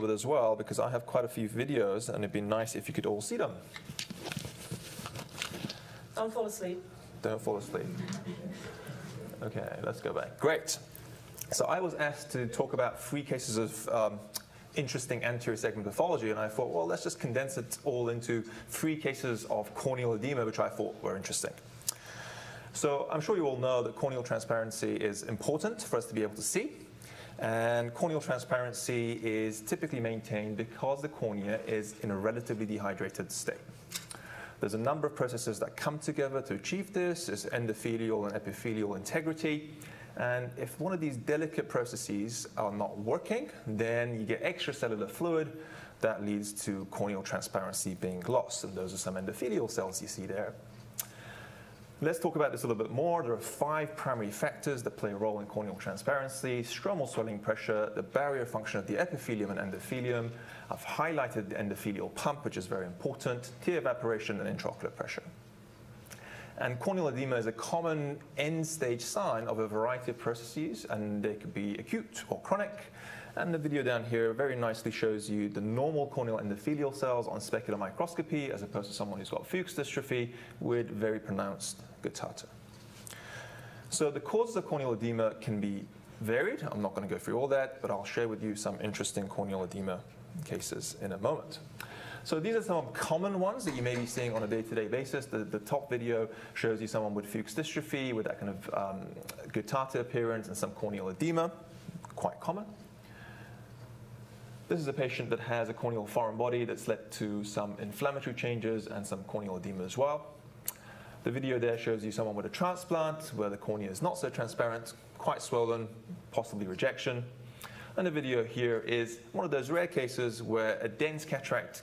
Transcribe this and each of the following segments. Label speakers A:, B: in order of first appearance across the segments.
A: bit as well, because I have quite a few videos and it'd be nice if you could all see them.
B: Don't fall asleep.
A: Don't fall asleep. Okay, let's go back. Great. So I was asked to talk about 3 cases of interesting anterior segment pathology, and I thought, well, let's just condense it all into 3 cases of corneal edema, which I thought were interesting. So I'm sure you all know that corneal transparency is important for us to be able to see. And corneal transparency is typically maintained because the cornea is in a relatively dehydrated state. There's a number of processes that come together to achieve this. There's endothelial and epithelial integrity. And if one of these delicate processes are not working, then you get extracellular fluid that leads to corneal transparency being lost. And those are some endothelial cells you see there. Let's talk about this a little bit more. There are 5 primary factors that play a role in corneal transparency: stromal swelling pressure, the barrier function of the epithelium and endothelium. I've highlighted the endothelial pump, which is very important, tear evaporation, and intraocular pressure. And corneal edema is a common end-stage sign of a variety of processes, and they could be acute or chronic. And the video down here very nicely shows you the normal corneal endothelial cells on specular microscopy, as opposed to someone who's got Fuchs dystrophy with very pronounced guttata. So the causes of corneal edema can be varied. I'm not going to go through all that, but I'll share with you some interesting corneal edema cases in a moment. So these are some common ones that you may be seeing on a day-to-day basis. The top video shows you someone with Fuchs dystrophy with that kind of guttata appearance and some corneal edema, quite common. This is a patient that has a corneal foreign body that's led to some inflammatory changes and some corneal edema as well. The video there shows you someone with a transplant where the cornea is not so transparent, quite swollen, possibly rejection. And the video here is one of those rare cases where a dense cataract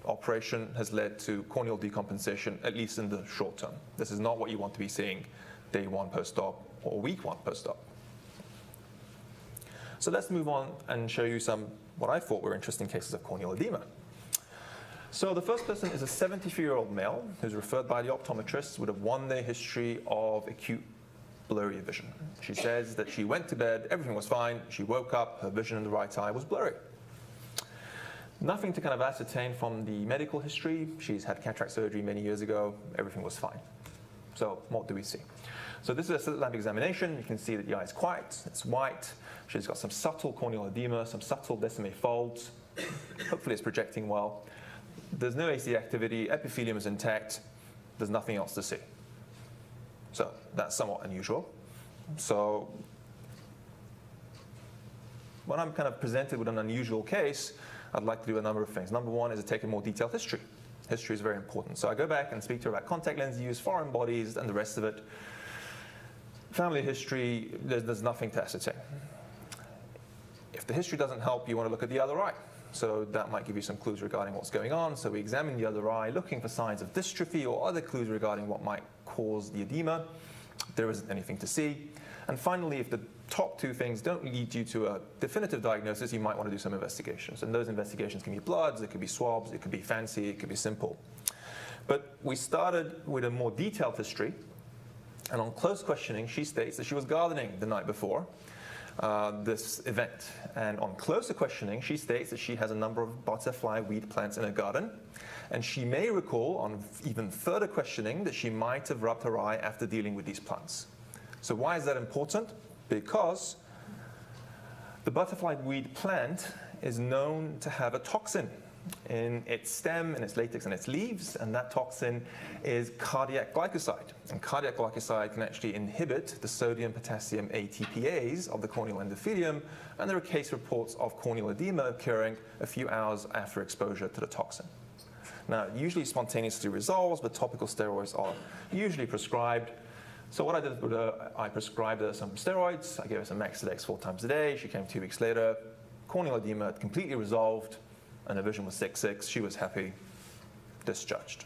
A: operation has led to corneal decompensation, at least in the short term. This is not what you want to be seeing day 1 post-op or week 1 post-op. So let's move on and show you some what I thought were interesting cases of corneal edema. So the first person is a 73-year-old male who's referred by the optometrist with a 1-day history of acute blurry vision. She says that she went to bed, everything was fine, she woke up, her vision in the right eye was blurry. Nothing to kind of ascertain from the medical history. She's had cataract surgery many years ago, everything was fine. So what do we see? So this is a slit lamp examination. You can see that the eye is quiet, it's white. She's got some subtle corneal edema, some subtle decimate folds. Hopefully it's projecting well. There's no AC activity, epithelium is intact, there's nothing else to see. So that's somewhat unusual. So when I'm kind of presented with an unusual case, I'd like to do a number of things. Number 1 is to take a more detailed history. History is very important. So I go back and speak to her about contact lens use, foreign bodies, and the rest of it. Family history, there's nothing to ascertain. If the history doesn't help, you want to look at the other eye. So that might give you some clues regarding what's going on. So we examine the other eye, looking for signs of dystrophy or other clues regarding what might cause the edema. There isn't anything to see. And finally, if the top 2 things don't lead you to a definitive diagnosis, you might want to do some investigations. And those investigations can be bloods, it could be swabs, it could be fancy, it could be simple. But we started with a more detailed history. And on close questioning, she states that she was gardening the night before this event. And on closer questioning, she states that she has a number of butterfly weed plants in her garden. And she may recall, on even further questioning, that she might have rubbed her eye after dealing with these plants. So why is that important? Because the butterfly weed plant is known to have a toxin in its stem, in its latex, and its leaves, and that toxin is cardiac glycoside. And cardiac glycoside can actually inhibit the sodium-potassium ATPase of the corneal endothelium, and there are case reports of corneal edema occurring a few hours after exposure to the toxin. Now, it usually spontaneously resolves, but topical steroids are usually prescribed. So what I did was I prescribed her some steroids. I gave her some Maxidex 4 times a day. She came 2 weeks later. Corneal edema completely resolved, and her vision was 6/6. She was happy, discharged.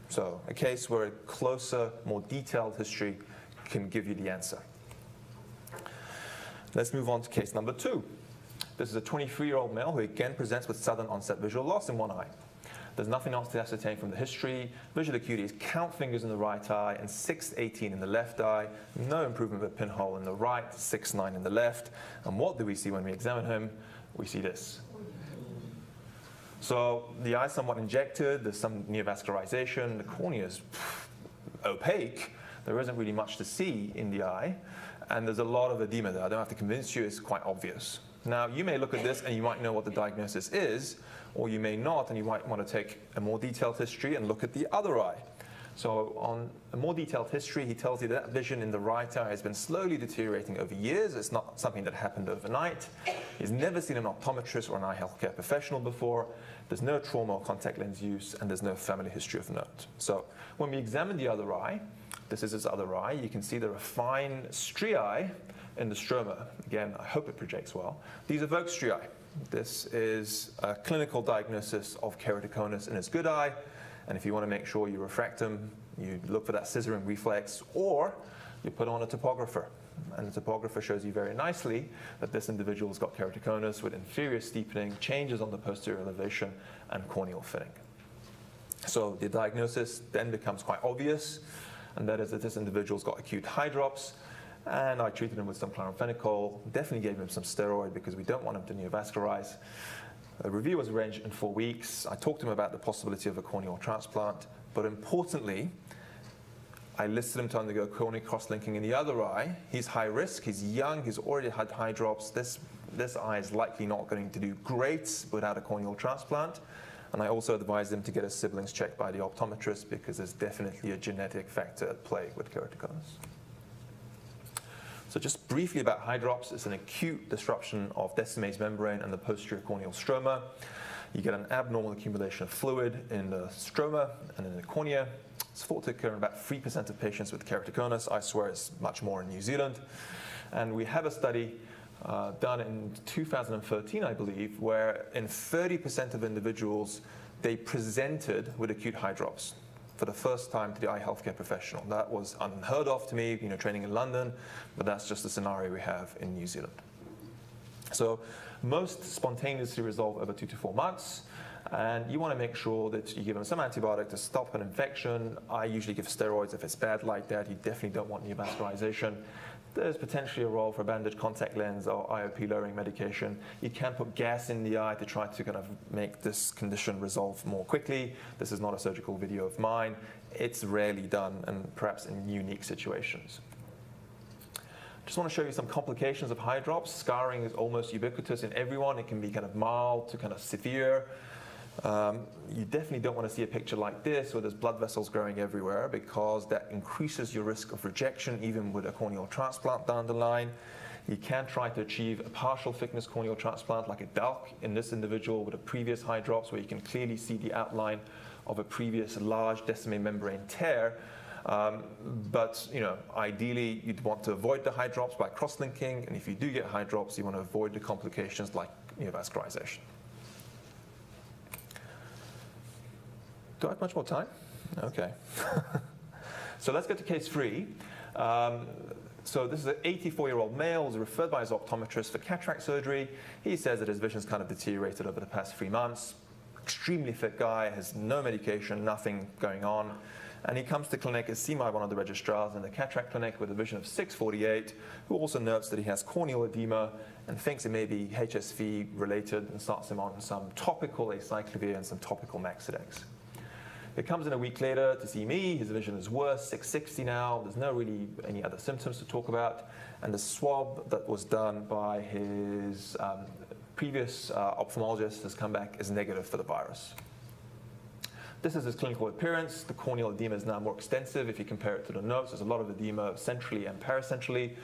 A: So a case where a closer, more detailed history can give you the answer. Let's move on to case number 2. This is a 23-year-old male who again presents with sudden onset visual loss in one eye. There's nothing else to ascertain from the history. Visual acuity is count fingers in the right eye and 6/18 in the left eye. No improvement of a pinhole in the right, 6/9 in the left. And what do we see when we examine him? We see this. So the eye is somewhat injected, there's some neovascularization, the cornea is opaque, there isn't really much to see in the eye, and there's a lot of edema there. I don't have to convince you, it's quite obvious. Now, you may look at this and you might know what the diagnosis is, or you may not, and you might want to take a more detailed history and look at the other eye. So on a more detailed history, he tells you that vision in the right eye has been slowly deteriorating over years. It's not something that happened overnight. He's never seen an optometrist or an eye healthcare professional before. There's no trauma or contact lens use, and there's no family history of note. So when we examine the other eye, this is his other eye, you can see there are fine striae in the stroma. Again, I hope it projects well. These are Vogt striae. This is a clinical diagnosis of keratoconus in his good eye. And if you want to make sure you refract them, you look for that scissoring reflex, or you put on a topographer. And the topographer shows you very nicely that this individual's got keratoconus with inferior steepening, changes on the posterior elevation, and corneal fitting. So the diagnosis then becomes quite obvious, and that is that this individual's got acute hydrops. And I treated him with some chloramphenicol, definitely gave him some steroid because we don't want him to neovascularize. A review was arranged in 4 weeks. I talked to him about the possibility of a corneal transplant, but importantly, I listed him to undergo corneal cross-linking in the other eye. He's high risk, he's young, he's already had hydrops. This eye is likely not going to do great without a corneal transplant. And I also advised him to get his siblings checked by the optometrist because there's definitely a genetic factor at play with keratoconus. So just briefly about hydrops, it's an acute disruption of Descemet's membrane and the posterior corneal stroma. You get an abnormal accumulation of fluid in the stroma and in the cornea. It's thought to occur in about 3% of patients with keratoconus. I swear it's much more in New Zealand. And we have a study done in 2013, I believe, where in 30% of individuals, they presented with acute hydrops for the first time to the eye healthcare professional. That was unheard of to me, training in London, but that's just the scenario we have in New Zealand. So most spontaneously resolve over 2 to 4 months, and you want to make sure that you give them some antibiotic to stop an infection. I usually give steroids if it's bad like that. You definitely don't want neovascularization. There's potentially a role for a bandage contact lens or IOP lowering medication. You can put gas in the eye to try to kind of make this condition resolve more quickly. This is not a surgical video of mine. It's rarely done, and perhaps in unique situations. Just want to show you some complications of hydrops. Scarring is almost ubiquitous in everyone. It can be kind of mild to kind of severe. You definitely don't want to see a picture like this where there's blood vessels growing everywhere, because that increases your risk of rejection even with a corneal transplant down the line. You can try to achieve a partial thickness corneal transplant like a DALC in this individual with a previous hydrops, where you can clearly see the outline of a previous large Descemet membrane tear. But ideally you'd want to avoid the hydrops by cross-linking, and if you do get hydrops, you want to avoid the complications like neovascularization. Do I have much more time? Okay. So let's go to case 3. So this is an 84-year-old male who's referred by his optometrist for cataract surgery. He says that his vision's kind of deteriorated over the past 3 months. Extremely fit guy, has no medication, nothing going on. And he comes to clinic, is seen by one of the registrars in the cataract clinic with a vision of 648, who also notes that he has corneal edema and thinks it may be HSV related, and starts him on some topical acyclovir and some topical Maxidex. He comes in a week later to see me. His vision is worse, 660 now. There's no really any other symptoms to talk about. And the swab that was done by his previous ophthalmologist has come back as negative for the virus. This is his clinical appearance. The corneal edema is now more extensive. If you compare it to the notes, there's a lot of edema centrally and paracentrally.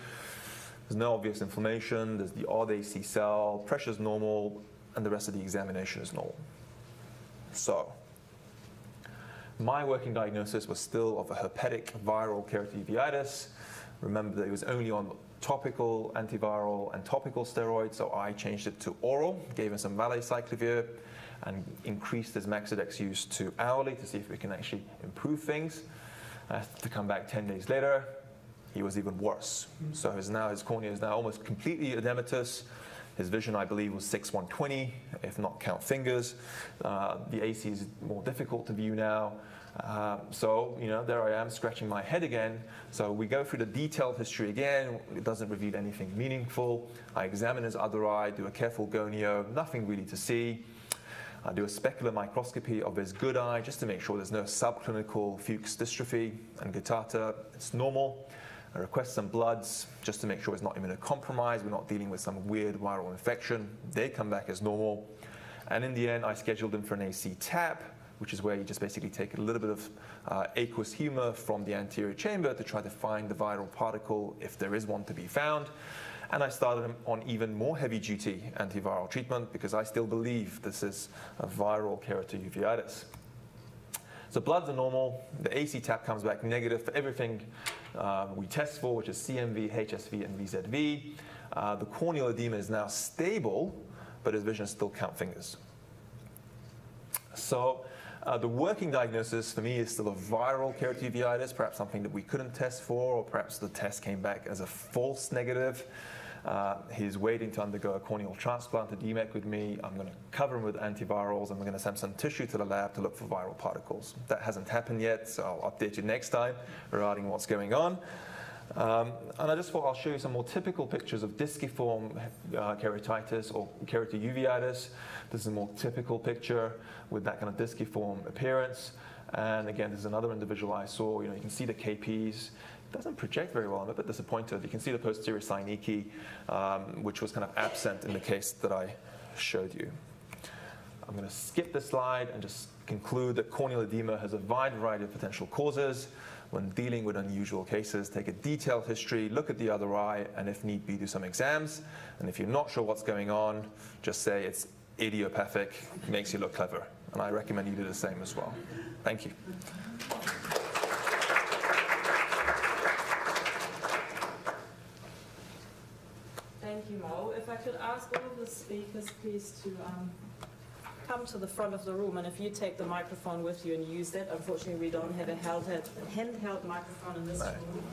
A: There's no obvious inflammation. There's the odd AC cell. Pressure's normal, and the rest of the examination is normal. So my working diagnosis was still of a herpetic viral keratouveitis. Remember that it was only on topical antiviral and topical steroids, so I changed it to oral, gave him some valacyclovir, and increased his Maxidex use to hourly to see if we can actually improve things. To come back 10 days later, he was even worse. So his cornea is now almost completely edematous. His vision, I believe, was 6/120, if not count fingers. The AC is more difficult to view now. So, there I am scratching my head again. So we go through the detailed history again. It doesn't reveal anything meaningful. I examine his other eye, do a careful gonio, nothing really to see. I do a specular microscopy of his good eye just to make sure there's no subclinical Fuchs dystrophy and guttata. It's normal. I request some bloods just to make sure it's not immunocompromised. We're not dealing with some weird viral infection. They come back as normal. And in the end, I scheduled him for an AC tap, which is where you just basically take a little bit of aqueous humor from the anterior chamber to try to find the viral particle if there is one to be found. And I started him on even more heavy-duty antiviral treatment because I still believe this is a viral keratouveitis. So bloods are normal. The AC tap comes back negative for everything we test for, which is CMV, HSV, and VZV. The corneal edema is now stable, but his vision still count fingers. So the working diagnosis for me is still a viral keratouveitis, perhaps something that we couldn't test for, or perhaps the test came back as a false negative. He's waiting to undergo a corneal transplant to DMEC with me. I'm going to cover him with antivirals, and we're going to send some tissue to the lab to look for viral particles. That hasn't happened yet, so I'll update you next time regarding what's going on. And I just thought I'll show you some more typical pictures of disciform keratitis or keratouveitis. This is a more typical picture with that kind of disciform appearance. And again, this is another individual I saw. You can see the KPs. It doesn't project very well. I'm a bit disappointed. You can see the posterior synecdoche, which was kind of absent in the case that I showed you. I'm going to skip this slide and just conclude that corneal edema has a wide variety of potential causes. When dealing with unusual cases, take a detailed history, look at the other eye, and if need be, do some exams. And if you're not sure what's going on, just say it's idiopathic, makes you look clever. And I recommend you do the same as well. Thank you.
B: Thank you, Mo. If I could ask all of the speakers, please, to come to the front of the room, and if you take the microphone with you and use that. Unfortunately, we don't have a handheld microphone in this room.